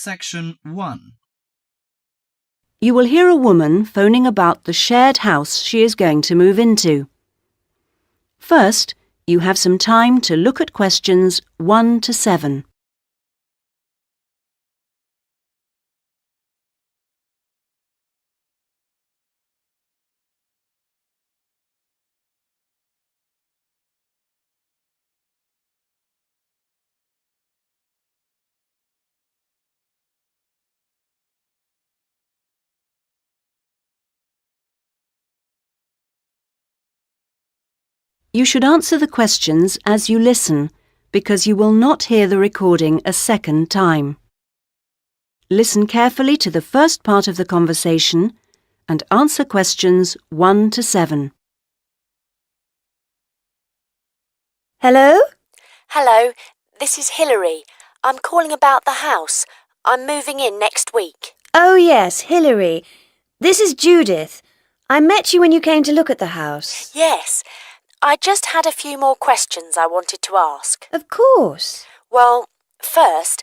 Section 1. You will hear a woman phoning about the shared house she is going to move into. First, you have some time to look at questions 1 to 7. You should answer the questions as you listen, because you will not hear the recording a second time. Listen carefully to the first part of the conversation and answer questions 1 to 7. Hello? Hello, this is Hilary. I'm calling about the house. I'm moving in next week. Oh yes, Hilary. This is Judith. I met you when you came to look at the house. Yes, I just had a few more questions I wanted to ask. Of course. Well, first,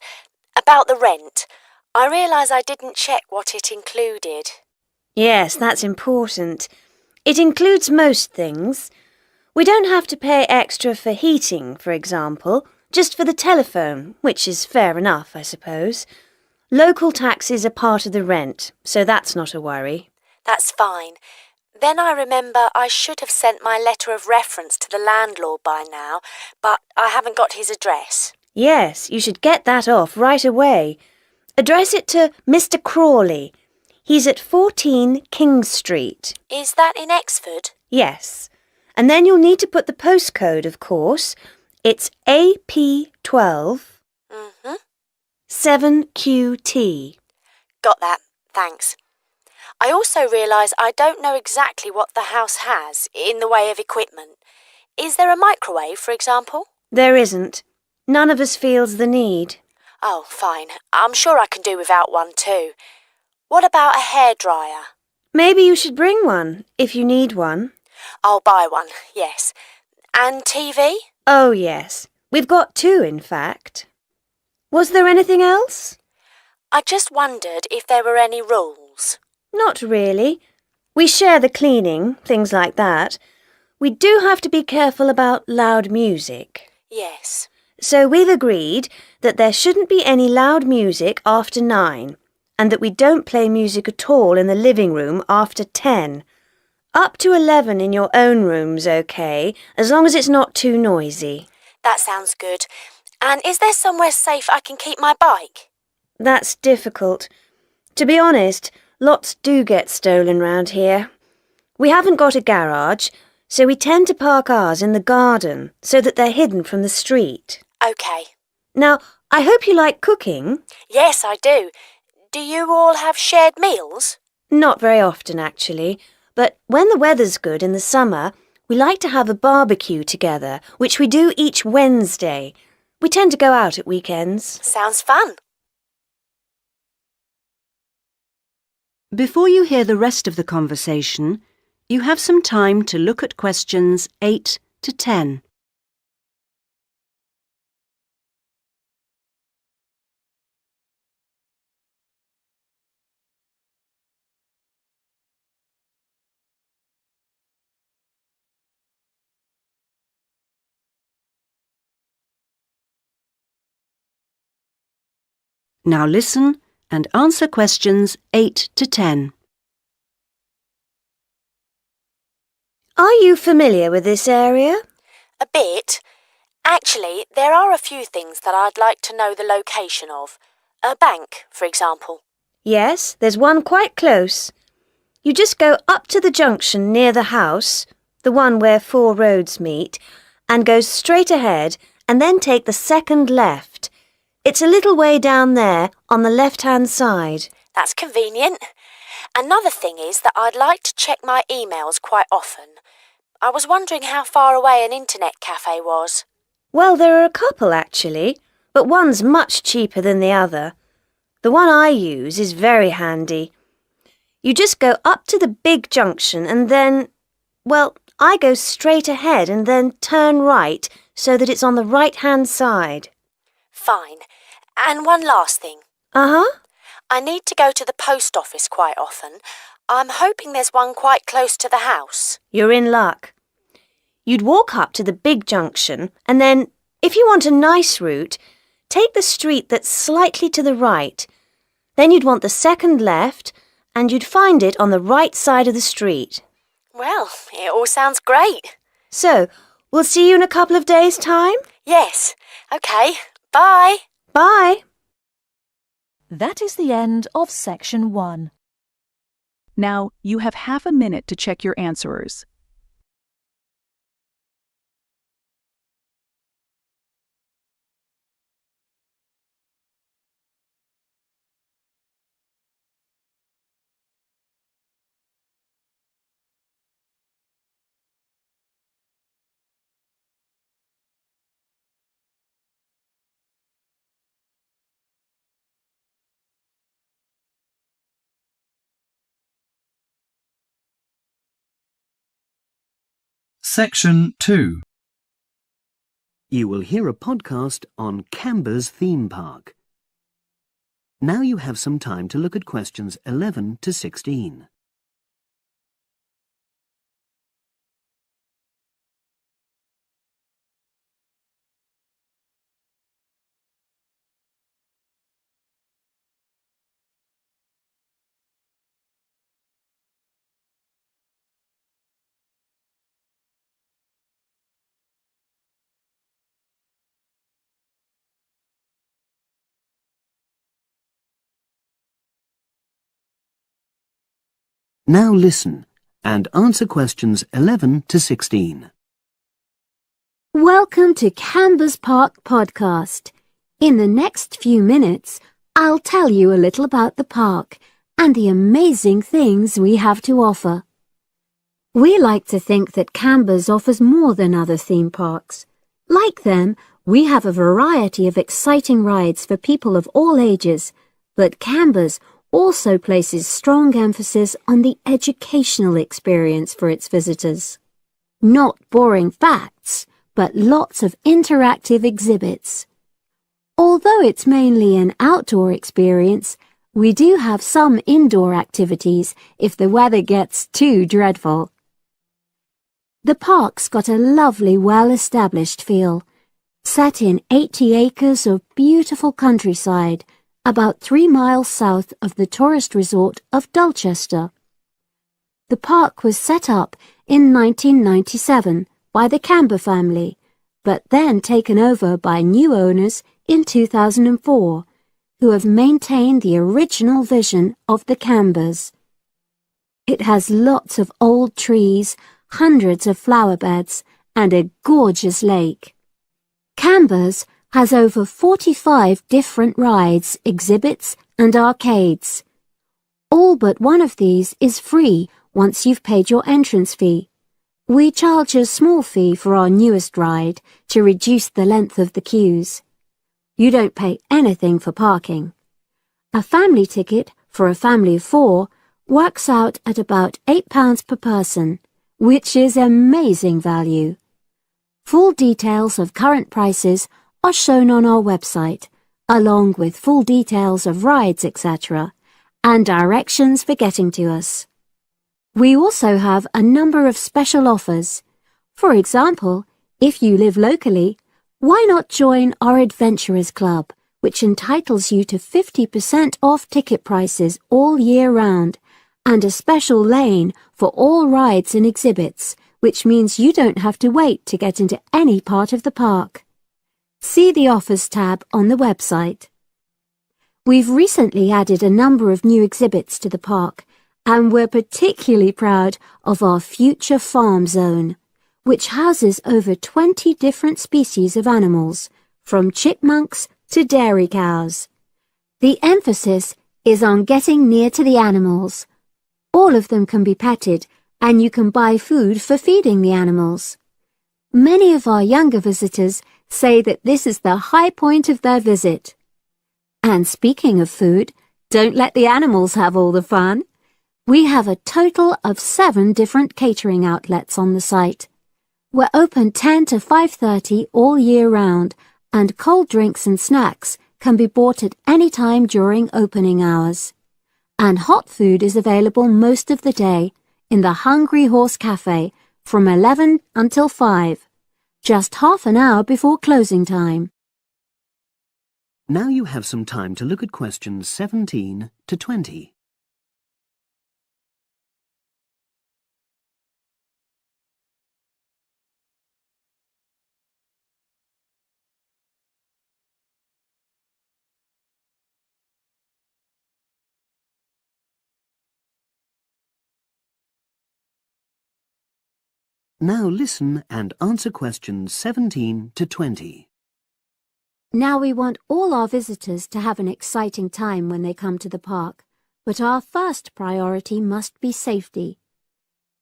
about the rent. I realise I didn't check what it included. Yes, that's important. It includes most things. We don't have to pay extra for heating, for example, just for the telephone, which is fair enough, I suppose. Local taxes are part of the rent, so that's not a worry. That's fine. Then I remember I should have sent my letter of reference to the landlord by now, but I haven't got his address. Yes, you should get that off right away. Address it to Mr. Crawley. He's at 14 King Street. Is that in Exford? Yes. And then you'll need to put the postcode, of course. It's AP12 7QT. Got that, thanks. I also realise I don't know exactly what the house has in the way of equipment. Is there a microwave, for example? There isn't. None of us feels the need. Oh, fine. I'm sure I can do without one too. What about a hairdryer? Maybe you should bring one, if you need one. I'll buy one, yes. And TV? Oh, yes. We've got 2, in fact. Was there anything else? I just wondered if there were any rules. Not really. We share the cleaning, things like that. We do have to be careful about loud music. Yes. So we've agreed that there shouldn't be any loud music after 9, and that we don't play music at all in the living room after 10. Up to 11 in your own room's okay, as long as it's not too noisy. That sounds good. And is there somewhere safe I can keep my bike? That's difficult. To be honest, lots do get stolen round here. We haven't got a garage, so we tend to park ours in the garden so that they're hidden from the street. OK. Now, I hope you like cooking. Yes, I do. Do you all have shared meals? Not very often, actually. But when the weather's good in the summer, we like to have a barbecue together, which we do each Wednesday. We tend to go out at weekends. Sounds fun. Before you hear the rest of the conversation, you have some time to look at questions 8 to 10. Now listen and answer questions 8 to 10. Are you familiar with this area? A bit. Actually, there are a few things that I'd like to know the location of. A bank, for example. Yes, there's one quite close. You just go up to the junction near the house, the one where 4 roads meet, and go straight ahead and then take the second left. It's a little way down there on the left-hand side. That's convenient. Another thing is that I'd like to check my emails quite often. I was wondering how far away an internet cafe was. Well, there are a couple actually, but one's much cheaper than the other. The one I use is very handy. You just go up to the big junction and then, well, I go straight ahead and then turn right so that it's on the right-hand side. Fine. And one last thing. Uh-huh. I need to go to the post office quite often. I'm hoping there's one quite close to the house. You're in luck. You'd walk up to the big junction and then, if you want a nice route, take the street that's slightly to the right. Then you'd want the second left and you'd find it on the right side of the street. Well, it all sounds great. So, we'll see you in a couple of days' time? Yes. OK. Bye. Bye. That is the end of Section 1. Now, you have half a minute to check your answerers. Section 2. You will hear a podcast on Canberra's theme park. Now you have some time to look at questions 11 to 16. Now listen and answer questions 11 to 16. Welcome to Canberra's Park podcast. In the next few minutes, I'll tell you a little about the park and the amazing things we have to offer. We like to think that Canberra's offers more than other theme parks. Like them, we have a variety of exciting rides for people of all ages, but Canberra's also places strong emphasis on the educational experience for its visitors. Not boring facts, but lots of interactive exhibits. Although it's mainly an outdoor experience, we do have some indoor activities if the weather gets too dreadful. The park's got a lovely, well-established feel, set in 80 acres of beautiful countryside, about 3 miles south of the tourist resort of Dulchester. The park was set up in 1997 by the Canberra family, but then taken over by new owners in 2004, who have maintained the original vision of the Canberras. It has lots of old trees, hundreds of flower beds, and a gorgeous lake. Canberra's has over 45 different rides, exhibits and arcades. All but one of these is free once you've paid your entrance fee. We charge a small fee for our newest ride to reduce the length of the queues. You don't pay anything for parking. A family ticket for a family of 4 works out at about £8 per person, which is amazing value. Full details of current prices are shown on our website, along with full details of rides, etc., and directions for getting to us. We also have a number of special offers. For example, if you live locally, why not join our Adventurers Club, which entitles you to 50% off ticket prices all year round, and a special lane for all rides and exhibits, which means you don't have to wait to get into any part of the park. See the Offers tab on the website. We've recently added a number of new exhibits to the park, and we're particularly proud of our Future Farm Zone, which houses over 20 different species of animals, from chipmunks to dairy cows. The emphasis is on getting near to the animals. All of them can be petted, and you can buy food for feeding the animals. Many of our younger visitors say that this is the high point of their visit. And speaking of food, don't let the animals have all the fun. We have a total of 7 different catering outlets on the site. We're open 10 to 5:30 all year round, and cold drinks and snacks can be bought at any time during opening hours. And hot food is available most of the day in the Hungry Horse Cafe from 11 until 5, just half an hour before closing time. Now you have some time to look at questions 17 to 20. Now listen and answer questions 17 to 20. Now we want all our visitors to have an exciting time when they come to the park, but our first priority must be safety.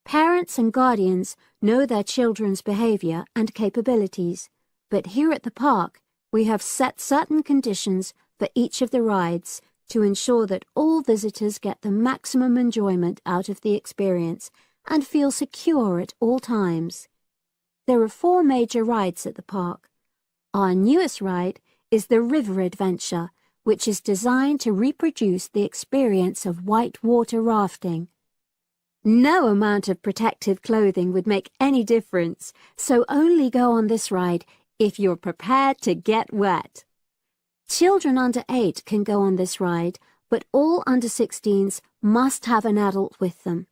Parents and guardians know their children's behavior and capabilities, but here at the park we have set certain conditions for each of the rides to ensure that all visitors get the maximum enjoyment out of the experience and feel secure at all times. There are 4 major rides at the park. Our newest ride is the River Adventure, which is designed to reproduce the experience of whitewater rafting. No amount of protective clothing would make any difference, so only go on this ride if you're prepared to get wet. Children under 8 can go on this ride, but all under 16s must have an adult with them.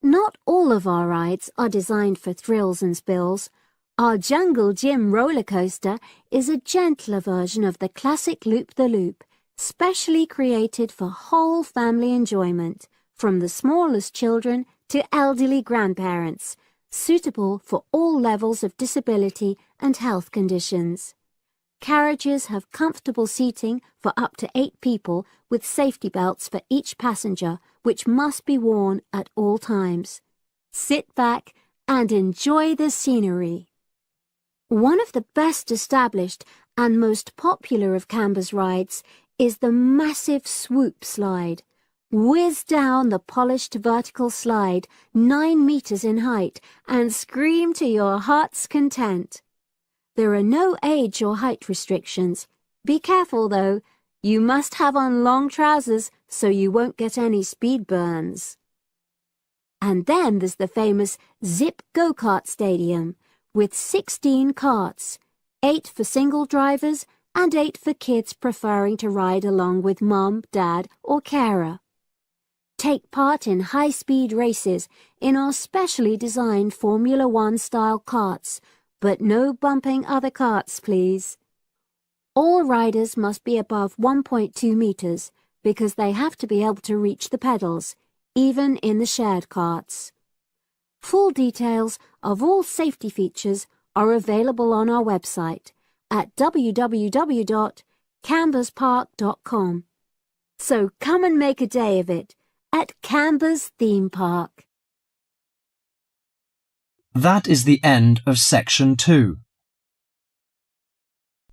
Not all of our rides are designed for thrills and spills. Our Jungle Gym roller coaster is a gentler version of the classic Loop-the-Loop, specially created for whole family enjoyment, from the smallest children to elderly grandparents, suitable for all levels of disability and health conditions. Carriages have comfortable seating for up to 8 people with safety belts for each passenger, which must be worn at all times. Sit back and enjoy the scenery. One of the best established and most popular of Canberra's rides is the massive swoop slide. Whiz down the polished vertical slide 9 meters in height and scream to your heart's content. There are no age or height restrictions. Be careful though, you must have on long trousers so you won't get any speed burns. And then there's the famous Zip Go-Kart Stadium with 16 karts, 8 for single drivers and 8 for kids preferring to ride along with mum, dad or carer. Take part in high-speed races in our specially designed Formula 1 style karts, but no bumping other karts, please. All riders must be above 1.2 meters because they have to be able to reach the pedals, even in the shared karts. Full details of all safety features are available on our website at www.camberspark.com. So come and make a day of it at Canberra's theme park. That is the end of section 2.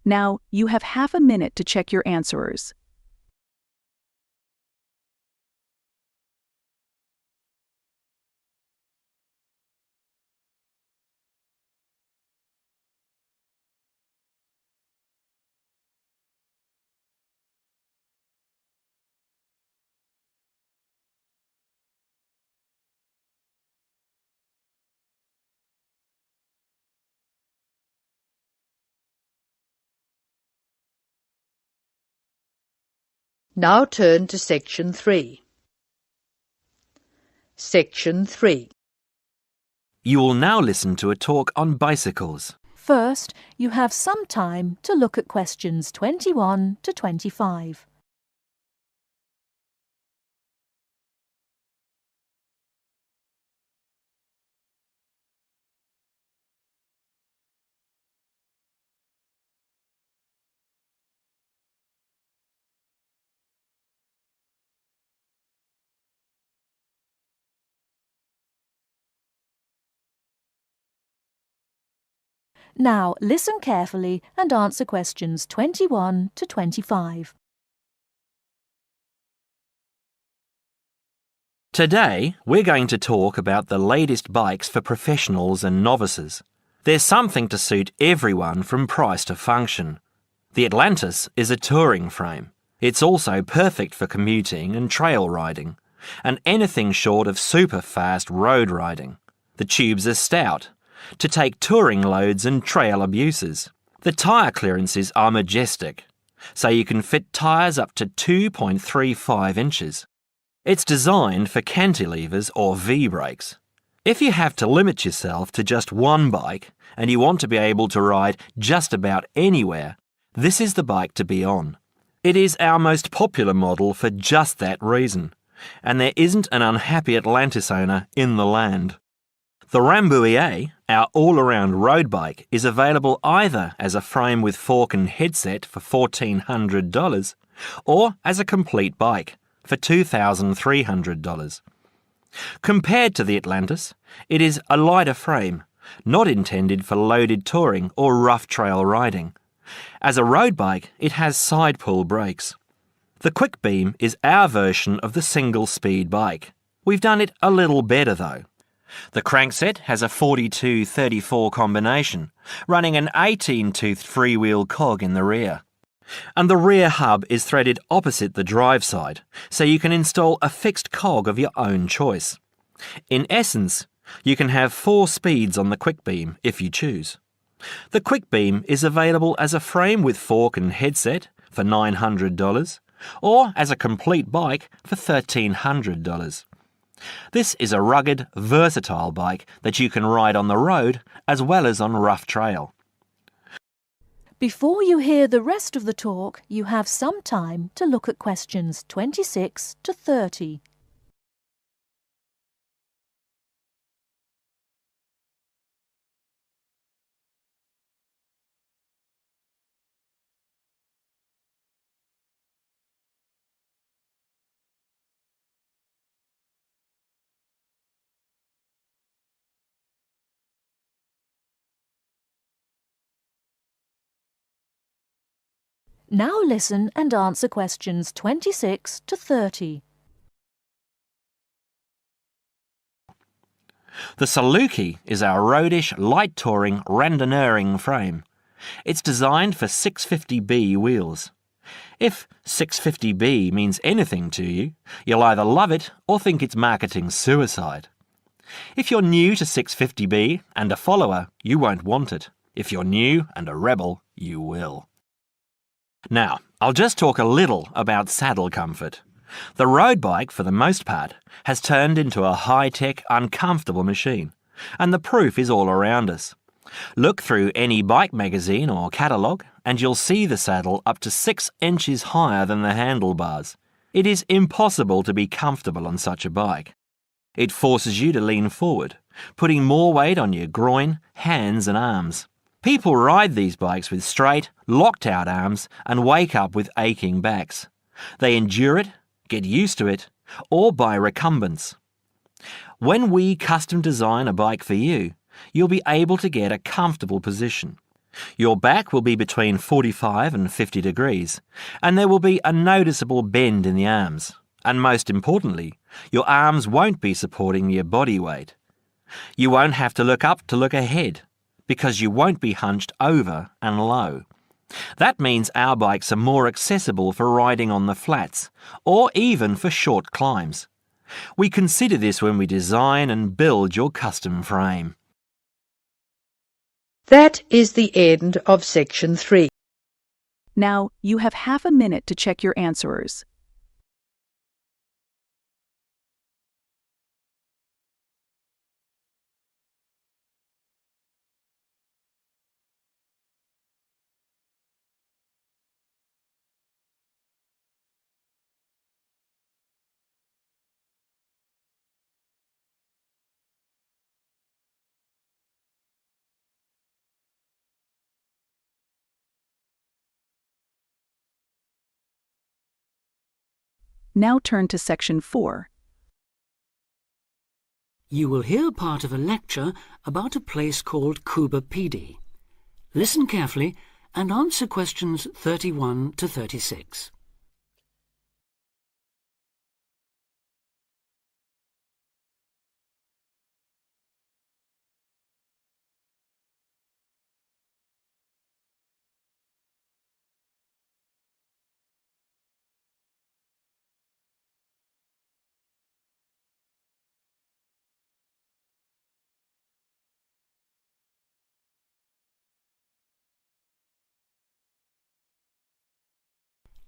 Now you have half a minute to check your answerers. Now turn to Section 3. Section 3. You will now listen to a talk on bicycles. First, you have some time to look at questions 21 to 25. Now listen carefully and answer questions 21 to 25. Today, we're going to talk about the latest bikes for professionals and novices. There's something to suit everyone from price to function. The Atlantis is a touring frame. It's also perfect for commuting and trail riding, and anything short of super fast road riding. The tubes are stout, to take touring loads and trail abuses. The tyre clearances are majestic, so you can fit tyres up to 2.35 inches. It's designed for cantilevers or V-brakes. If you have to limit yourself to just one bike and you want to be able to ride just about anywhere, this is the bike to be on. It is our most popular model for just that reason, and there isn't an unhappy Atlantis owner in the land. The Rambouillet, our all-around road bike, is available either as a frame with fork and headset for $1,400 or as a complete bike for $2,300. Compared to the Atlantis, it is a lighter frame, not intended for loaded touring or rough trail riding. As a road bike, it has side pull brakes. The Quick Beam is our version of the single-speed bike. We've done it a little better though. The crankset has a 42-34 combination, running an 18-toothed freewheel cog in the rear. And the rear hub is threaded opposite the drive side, so you can install a fixed cog of your own choice. In essence, you can have 4 speeds on the Quick Beam if you choose. The Quick Beam is available as a frame with fork and headset for $900 or as a complete bike for $1,300. This is a rugged, versatile bike that you can ride on the road as well as on rough trail. Before you hear the rest of the talk, you have some time to look at questions 26 to 30. Now listen and answer questions 26 to 30. The Saluki is our roadish, light touring, randonneuring frame. It's designed for 650B wheels. If 650B means anything to you, you'll either love it or think it's marketing suicide. If you're new to 650B and a follower, you won't want it. If you're new and a rebel, you will. Now, I'll just talk a little about saddle comfort. The road bike, for the most part, has turned into a high-tech, uncomfortable machine, and the proof is all around us. Look through any bike magazine or catalogue, and you'll see the saddle up to 6 inches higher than the handlebars. It is impossible to be comfortable on such a bike. It forces you to lean forward, putting more weight on your groin, hands and arms. People ride these bikes with straight, locked-out arms and wake up with aching backs. They endure it, get used to it, or buy recumbents. When we custom design a bike for you, you'll be able to get a comfortable position. Your back will be between 45 and 50 degrees, and there will be a noticeable bend in the arms. And most importantly, your arms won't be supporting your body weight. You won't have to look up to look ahead, because you won't be hunched over and low. That means our bikes are more accessible for riding on the flats, or even for short climbs. We consider this when we design and build your custom frame. That is the end of section 3. Now, you have half a minute to check your answers. Now turn to section 4. You will hear part of a lecture about a place called Cuba PD. Listen carefully and answer questions 31 to 36.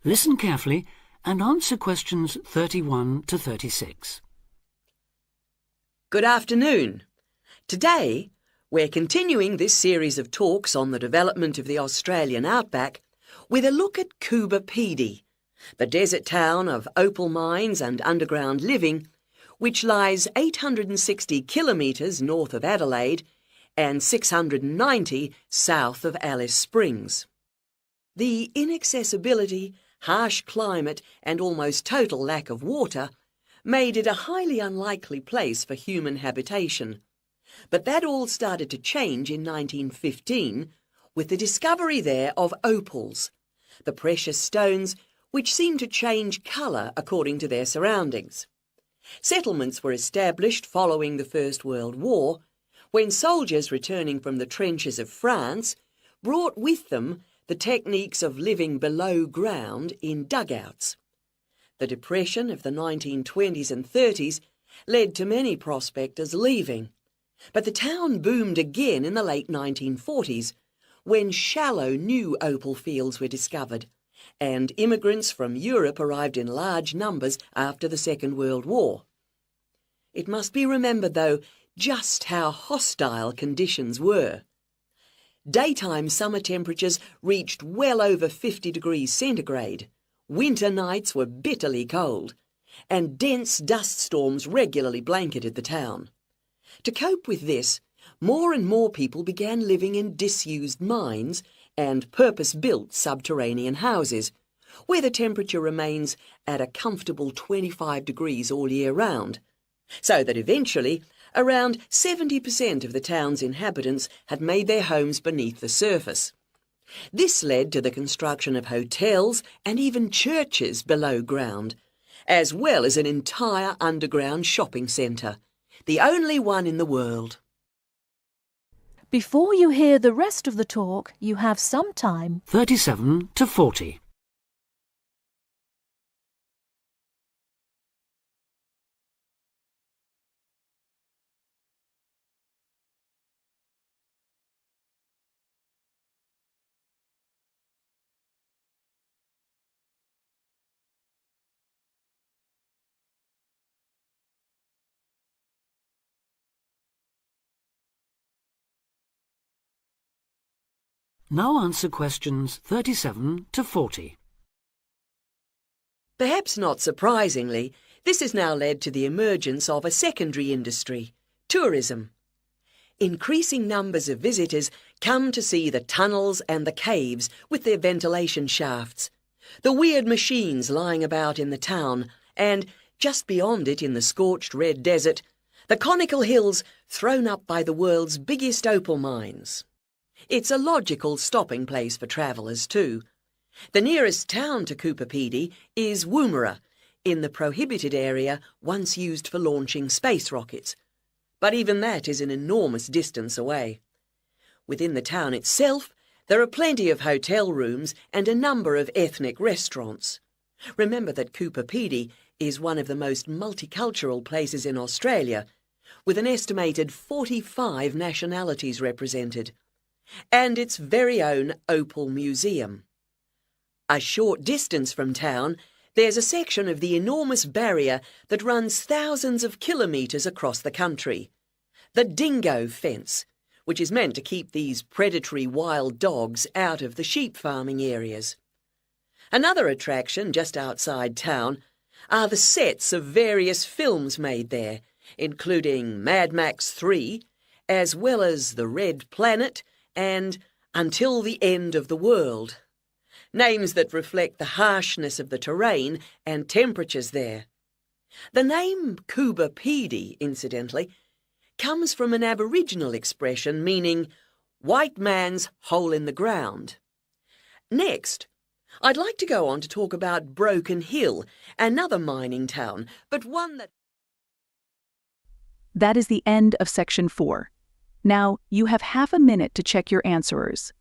Listen carefully and answer questions 31 to 36. Good afternoon. Today, we're continuing this series of talks on the development of the Australian outback with a look at Coober Pedy, the desert town of opal mines and underground living, which lies 860 kilometres north of Adelaide and 690 south of Alice Springs. The inaccessibility, harsh climate and almost total lack of water made it a highly unlikely place for human habitation. But that all started to change in 1915 with the discovery there of opals, the precious stones which seem to change colour according to their surroundings. Settlements were established following the First World War, when soldiers returning from the trenches of France brought with them the techniques of living below ground in dugouts. The Depression of the 1920s and 30s led to many prospectors leaving, but the town boomed again in the late 1940s, when shallow new opal fields were discovered, and immigrants from Europe arrived in large numbers after the Second World War. It must be remembered, though, just how hostile conditions were. Daytime summer temperatures reached well over 50 degrees centigrade, winter nights were bitterly cold, and dense dust storms regularly blanketed the town. To cope with this, more and more people began living in disused mines and purpose-built subterranean houses, where the temperature remains at a comfortable 25 degrees all year round, so that eventually around 70% of the town's inhabitants had made their homes beneath the surface. This led to the construction of hotels and even churches below ground, as well as an entire underground shopping centre, the only one in the world. Before you hear the rest of the talk, you have some time. 37 to 40. Now answer questions 37 to 40. Perhaps not surprisingly, this has now led to the emergence of a secondary industry, tourism. Increasing numbers of visitors come to see the tunnels and the caves with their ventilation shafts, the weird machines lying about in the town, and, just beyond it in the scorched red desert, the conical hills thrown up by the world's biggest opal mines. It's a logical stopping place for travellers too. The nearest town to Coober Pedy is Woomera, in the prohibited area once used for launching space rockets. But even that is an enormous distance away. Within the town itself, there are plenty of hotel rooms and a number of ethnic restaurants. Remember that Coober Pedy is one of the most multicultural places in Australia, with an estimated 45 nationalities represented, and its very own Opal Museum. A short distance from town, there's a section of the enormous barrier that runs thousands of kilometres across the country, the Dingo Fence, which is meant to keep these predatory wild dogs out of the sheep farming areas. Another attraction just outside town are the sets of various films made there, including Mad Max 3, as well as The Red Planet and Until the End of the World, names that reflect the harshness of the terrain and temperatures there. The name Coober Pedy, incidentally, comes from an Aboriginal expression meaning white man's hole in the ground. Next, I'd like to go on to talk about Broken Hill, another mining town, but one that... That is the end of section 4. Now, you have half a minute to check your answerers.